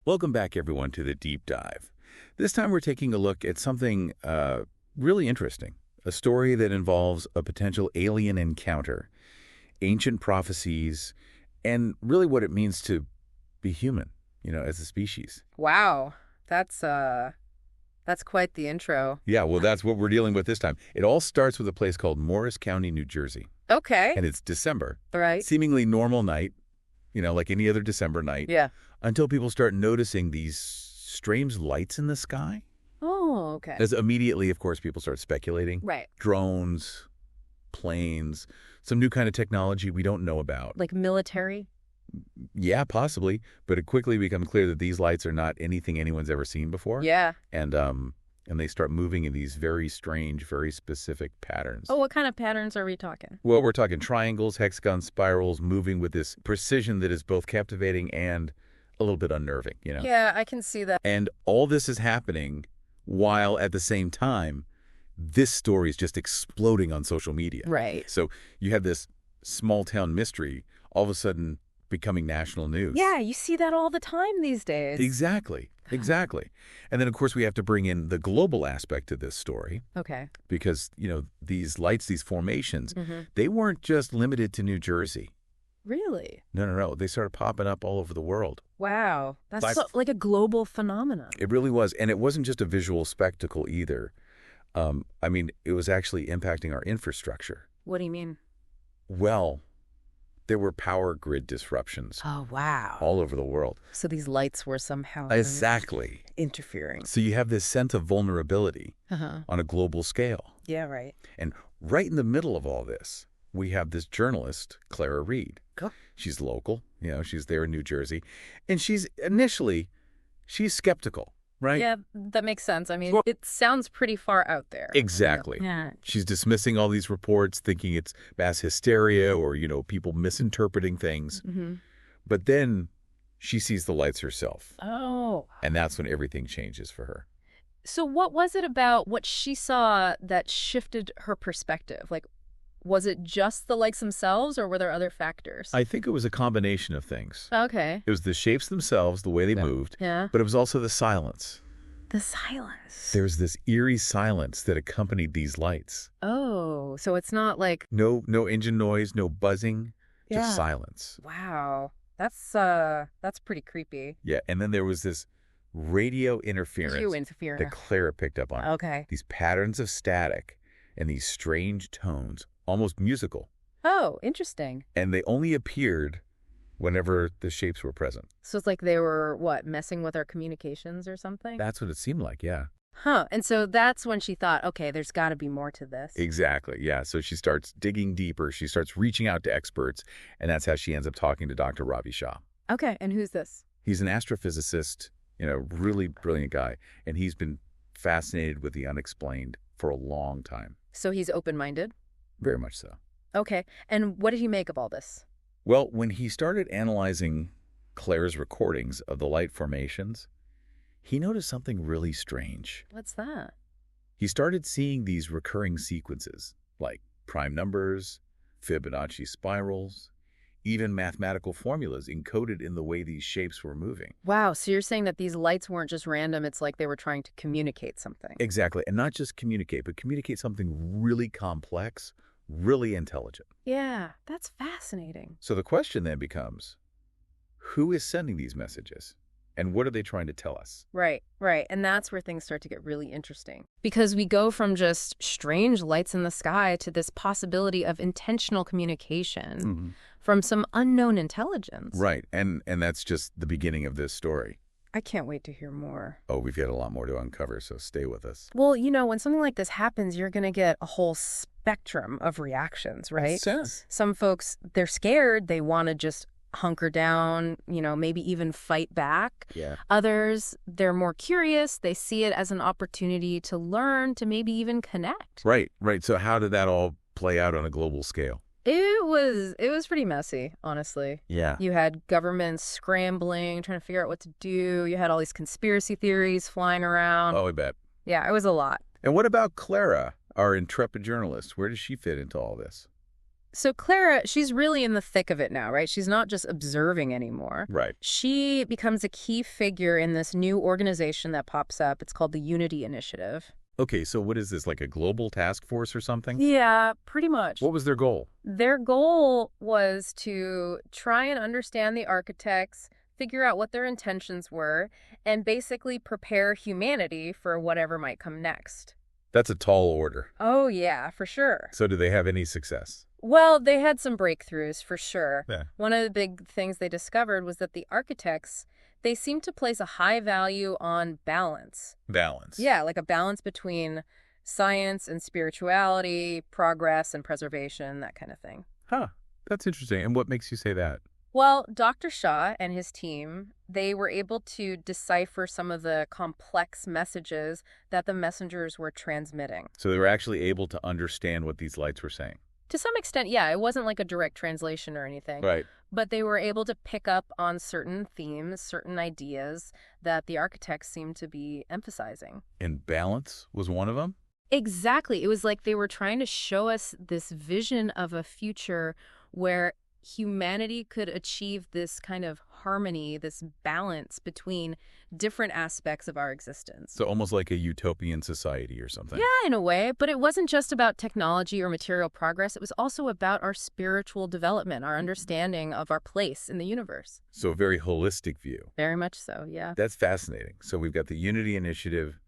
Welcome back, everyone, to the Deep Dive. This time we're taking a look at something really interesting, a story that involves a potential alien encounter, ancient prophecies, and really what it means to be human, as a species. Wow, that's quite the intro. Yeah, well, that's what we're dealing with this time. It all starts with a place called Morris County, New Jersey, Okay. and it's December. Right. Seemingly normal night, like any other December night, Yeah. until people start noticing these strange lights in the sky. Oh, okay. As immediately, of course, people start speculating. Right. Drones, planes, some new kind of technology we don't know about. Like military? Yeah, possibly, but it quickly becomes clear that these lights are not anything anyone's ever seen before. Yeah. And they start moving in these very strange, very specific patterns. Oh, what kind of patterns are we talking? Well, we're talking triangles, hexagons, spirals, moving with this precision that is both captivating and a little bit unnerving, Yeah, I can see that. And all this is happening while at the same time, this story is just exploding on social media. Right. So you have this small town mystery all of a sudden becoming national news. Yeah, you see that all the time these days. Exactly. And then, of course, we have to bring in the global aspect to this story Okay. because, these lights, these formations, Mm-hmm. they weren't just limited to New Jersey. Really? No. They started popping up all over the world. Wow. That's Like- like a global phenomenon. It really was. And it wasn't just a visual spectacle either. It was actually impacting our infrastructure. What do you mean? Well, there were power grid disruptions Oh, wow. all over the world. So these lights were somehow Exactly. interfering. So you have this sense of vulnerability Uh-huh. on a global scale. Yeah, right. And right in the middle of all this, we have this journalist, Clara Reed. Cool. She's local, she's there in New Jersey. And she's skeptical, right? Yeah, that makes sense. I mean, Well- it sounds pretty far out there. Exactly. Yeah. She's dismissing all these reports, thinking it's mass hysteria or, people misinterpreting things. Mm-hmm. But then she sees the lights herself. Oh. And that's when everything changes for her. So what was it about what she saw that shifted her perspective? Like, was it just the lights themselves, or were there other factors? I think it was a combination of things. Okay. It was the shapes themselves, the way they Yeah. moved, Yeah. but it was also the silence. The silence. There's this eerie silence that accompanied these lights. Oh, so it's not like, No engine noise, no buzzing, Yeah. just silence. wow, that's pretty creepy. Yeah, and then there was this radio interference You interfere. that Clara picked up on. Okay. These patterns of static and these strange tones, almost musical. Oh, interesting. And they only appeared whenever the shapes were present. So it's like they were, what, messing with our communications or something? That's what it seemed like, yeah. Huh. And so that's when she thought, okay, there's got to be more to this. Exactly, yeah. So she starts digging deeper. She starts reaching out to experts, and that's how she ends up talking to Dr. Ravi Shah. Okay, and who's this? He's an astrophysicist, really brilliant guy, and he's been fascinated with the unexplained for a long time. So he's open-minded? Very much so. Okay, and what did he make of all this? Well, when he started analyzing Claire's recordings of the light formations, he noticed something really strange. What's that? He started seeing these recurring sequences, like prime numbers, Fibonacci spirals, even mathematical formulas encoded in the way these shapes were moving. Wow, so you're saying that these lights weren't just random, it's like they were trying to communicate something. Exactly, and not just communicate, but communicate something really complex, really intelligent. Yeah, that's fascinating. So the question then becomes, who is sending these messages? And what are they trying to tell us? Right. And that's where things start to get really interesting. Because we go from just strange lights in the sky to this possibility of intentional communication from some unknown intelligence. Right, and that's just the beginning of this story. I can't wait to hear more. Oh, we've got a lot more to uncover, so stay with us. Well, when something like this happens, you're going to get a whole spectrum of reactions, right? Sense. Some folks, they're scared. They want to just hunker down, maybe even fight back. Yeah. Others, they're more curious. They see it as an opportunity to learn, to maybe even connect. Right. So how did that all play out on a global scale? It was pretty messy, honestly. Yeah. You had governments scrambling, trying to figure out what to do. You had all these conspiracy theories flying around. Oh, I bet. Yeah, it was a lot. And what about Clara, our intrepid journalist? Where does she fit into all this? So Clara, she's really in the thick of it now, right? She's not just observing anymore. Right. She becomes a key figure in this new organization that pops up. It's called the Unity Initiative. Okay, so what is this, like a global task force or something? Yeah, pretty much. What was their goal? Their goal was to try and understand the architects, figure out what their intentions were, and basically prepare humanity for whatever might come next. That's a tall order. Oh, yeah, for sure. So do they have any success? Well, they had some breakthroughs, for sure. Yeah. One of the big things they discovered was that the architects, they seemed to place a high value on balance. Balance. Yeah, like a balance between science and spirituality, progress and preservation, that kind of thing. Huh. That's interesting. And what makes you say that? Well, Dr. Shah and his team, they were able to decipher some of the complex messages that the messengers were transmitting. So they were actually able to understand what these lights were saying. To some extent, yeah, it wasn't like a direct translation or anything. Right. But they were able to pick up on certain themes, certain ideas that the architects seemed to be emphasizing. And balance was one of them? Exactly. It was like they were trying to show us this vision of a future where humanity could achieve this kind of harmony, this balance between different aspects of our existence. So almost like a utopian society or something. Yeah, in a way, but it wasn't just about technology or material progress. It was also about our spiritual development, our understanding of our place in the universe. So a very holistic view. Very much so, yeah. That's fascinating. So we've got the Unity Initiative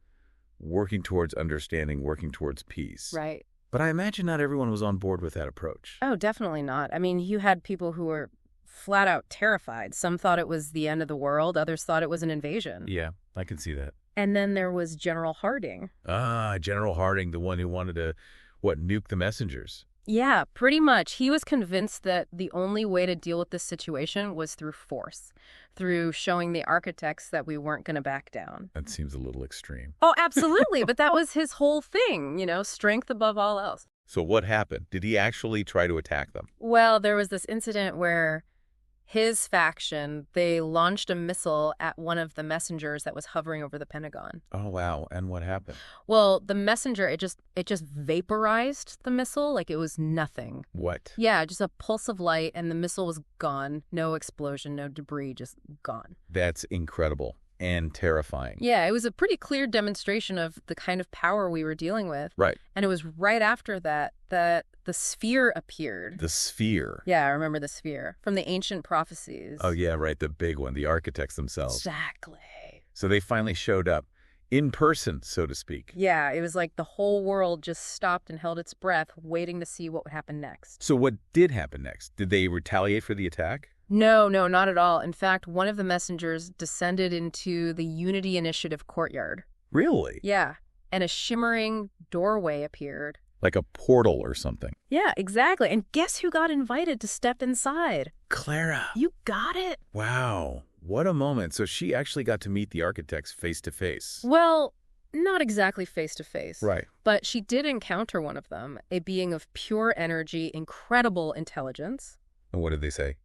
working towards understanding, working towards peace. Right. But I imagine not everyone was on board with that approach. Oh, definitely not. I mean, you had people who were flat out terrified. Some thought it was the end of the world. Others thought it was an invasion. Yeah, I can see that. And then there was General Harding. Ah, General Harding, the one who wanted to, nuke the messengers. Yeah, pretty much. He was convinced that the only way to deal with this situation was through force, through showing the architects that we weren't going to back down. That seems a little extreme. Oh, absolutely. But that was his whole thing, strength above all else. So what happened? Did he actually try to attack them? Well, there was this incident where his faction, they launched a missile at one of the messengers that was hovering over the Pentagon. Oh, wow. And what happened? Well, the messenger, it just vaporized the missile like it was nothing. What? Yeah, just a pulse of light, and the missile was gone. No explosion, no debris, just gone. That's incredible and terrifying. Yeah, it was a pretty clear demonstration of the kind of power we were dealing with. Right. And it was right after that the sphere appeared. The sphere. Yeah, I remember the sphere from the ancient prophecies. Oh, yeah, right. The big one, the architects themselves. Exactly. So they finally showed up in person, so to speak. Yeah, it was like the whole world just stopped and held its breath, waiting to see what would happen next. So what did happen next? Did they retaliate for the attack? No, not at all. In fact, one of the messengers descended into the Unity Initiative courtyard. Really? Yeah, and a shimmering doorway appeared. Like a portal or something. Yeah, exactly. And guess who got invited to step inside? Clara. You got it. Wow. What a moment. So she actually got to meet the architects face to face. Well, not exactly face to face. Right. But she did encounter one of them, a being of pure energy, incredible intelligence. And what did they say?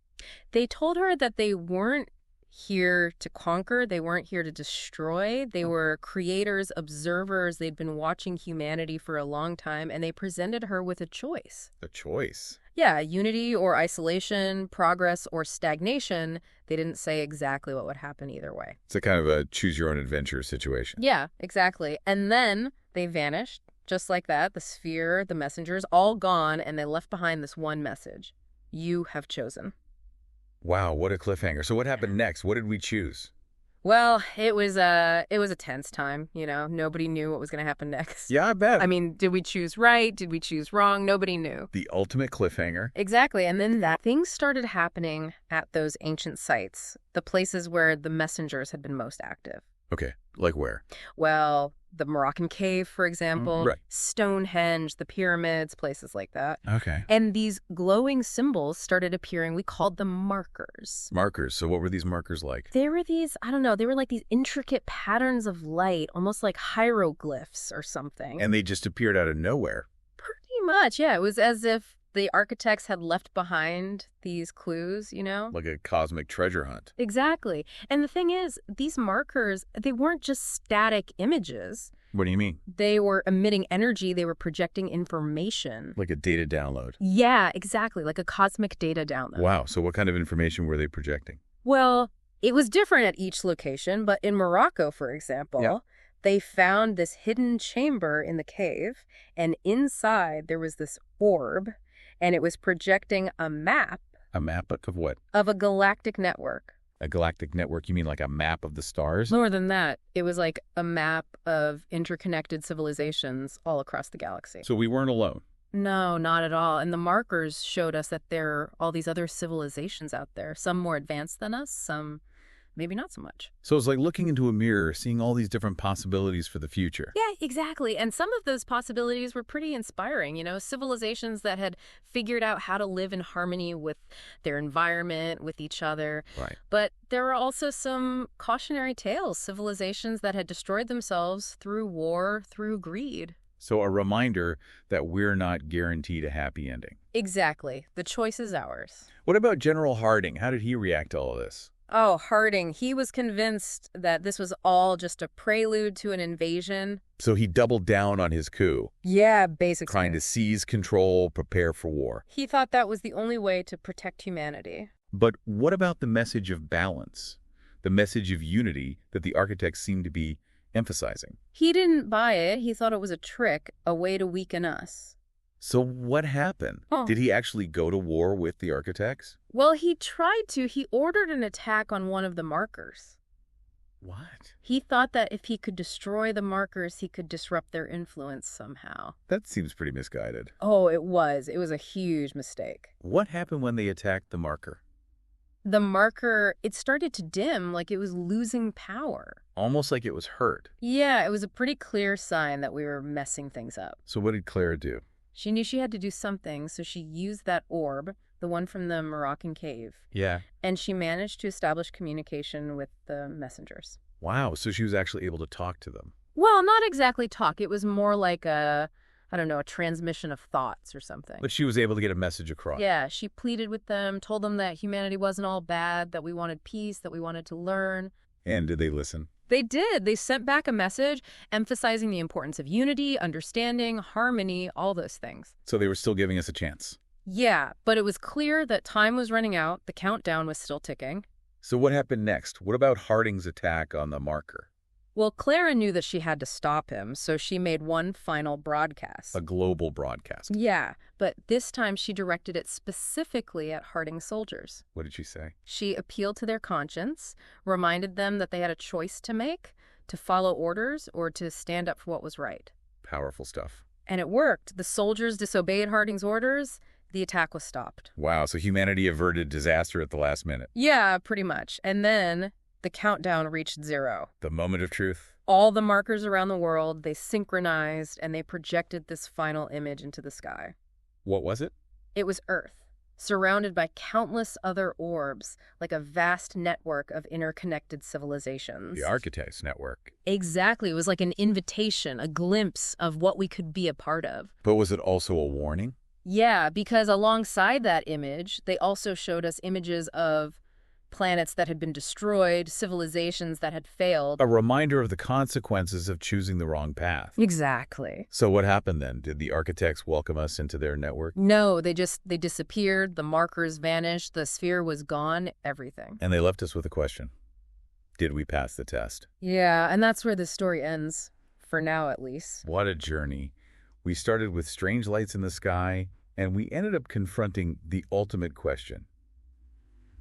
They told her that they weren't here to conquer. They weren't here to destroy. They were creators, observers. They'd been watching humanity for a long time, and they presented her with a choice. A choice? Yeah, unity or isolation, progress or stagnation. They didn't say exactly what would happen either way. It's a kind of a choose-your-own-adventure situation. Yeah, exactly. And then they vanished, just like that. The sphere, the messengers, all gone, and they left behind this one message. You have chosen. Wow, what a cliffhanger. So what happened next? What did we choose? Well, it was a tense time, Nobody knew what was going to happen next. Yeah, I bet. I mean, did we choose right? Did we choose wrong? Nobody knew. The ultimate cliffhanger. Exactly. And then things started happening at those ancient sites, the places where the messengers had been most active. Okay, like where? Well, the Moroccan cave, for example, right. Stonehenge, the pyramids, places like that. Okay. And these glowing symbols started appearing. We called them markers. Markers. So what were these markers like? They were they were like these intricate patterns of light, almost like hieroglyphs or something. And they just appeared out of nowhere. Pretty much, yeah. It was as if the architects had left behind these clues, Like a cosmic treasure hunt. Exactly. And the thing is, these markers, they weren't just static images. What do you mean? They were emitting energy. They were projecting information. Like a data download. Yeah, exactly. Like a cosmic data download. Wow. So what kind of information were they projecting? Well, it was different at each location, but in Morocco, for example, Yeah. they found this hidden chamber in the cave, and inside there was this orb, and it was projecting a map A map of what? of a galactic network. A galactic network? You mean like a map of the stars? More than that, it was like a map of interconnected civilizations all across the galaxy. So we weren't alone. No, not at all. And the markers showed us that there are all these other civilizations out there, some more advanced than us, some maybe not so much. So it's like looking into a mirror, seeing all these different possibilities for the future. Yeah, exactly. And some of those possibilities were pretty inspiring, civilizations that had figured out how to live in harmony with their environment, with each other. Right. But there were also some cautionary tales, civilizations that had destroyed themselves through war, through greed. So a reminder that we're not guaranteed a happy ending. Exactly. The choice is ours. What about General Harding? How did he react to all of this? Oh, Harding, he was convinced that this was all just a prelude to an invasion. So he doubled down on his coup, Yeah, basically. trying to seize control, prepare for war. He thought that was the only way to protect humanity. But what about the message of balance, the message of unity that the architects seem to be emphasizing? He didn't buy it. He thought it was a trick, a way to weaken us. So what happened? Oh. Did he actually go to war with the architects? Well, he tried to. He ordered an attack on one of the markers. What? He thought that if he could destroy the markers, he could disrupt their influence somehow. That seems pretty misguided. Oh, it was. It was a huge mistake. What happened when they attacked the marker? The marker, it started to dim, like it was losing power. Almost like it was hurt. Yeah, it was a pretty clear sign that we were messing things up. So what did Clara do? She knew she had to do something, so she used that orb, the one from the Moroccan cave, Yeah. and she managed to establish communication with the messengers. Wow, so she was actually able to talk to them. Well, not exactly talk. It was more like a transmission of thoughts or something. But she was able to get a message across. Yeah, she pleaded with them, told them that humanity wasn't all bad, that we wanted peace, that we wanted to learn. And did they listen? They did. They sent back a message emphasizing the importance of unity, understanding, harmony, all those things. So they were still giving us a chance. Yeah, but it was clear that time was running out. The countdown was still ticking. So what happened next? What about Harding's attack on the marker? Well, Clara knew that she had to stop him, so she made one final broadcast. A global broadcast. Yeah, but this time she directed it specifically at Harding soldiers. What did she say? She appealed to their conscience, reminded them that they had a choice to make, to follow orders or to stand up for what was right. Powerful stuff. And it worked. The soldiers disobeyed Harding's orders. The attack was stopped. Wow, so humanity averted disaster at the last minute. Yeah, pretty much. And then the countdown reached 0. The moment of truth. All the markers around the world, they synchronized and they projected this final image into the sky. What was it? It was Earth, surrounded by countless other orbs, like a vast network of interconnected civilizations. The Architects Network. Exactly. It was like an invitation, a glimpse of what we could be a part of. But was it also a warning? Yeah, because alongside that image, they also showed us images of planets that had been destroyed, civilizations that had failed. A reminder of the consequences of choosing the wrong path. Exactly. So what happened then? Did the architects welcome us into their network? No, they disappeared, the markers vanished, the sphere was gone, everything. And they left us with a question. Did we pass the test? Yeah, and that's where this story ends, for now at least. What a journey. We started with strange lights in the sky, and we ended up confronting the ultimate question.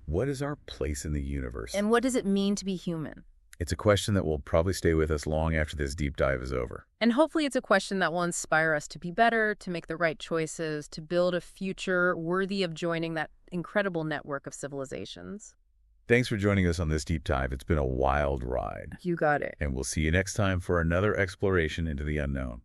What is our place in the universe? And what does it mean to be human? It's a question that will probably stay with us long after this deep dive is over. And hopefully it's a question that will inspire us to be better, to make the right choices, to build a future worthy of joining that incredible network of civilizations. Thanks for joining us on this deep dive. It's been a wild ride. You got it. And we'll see you next time for another exploration into the unknown.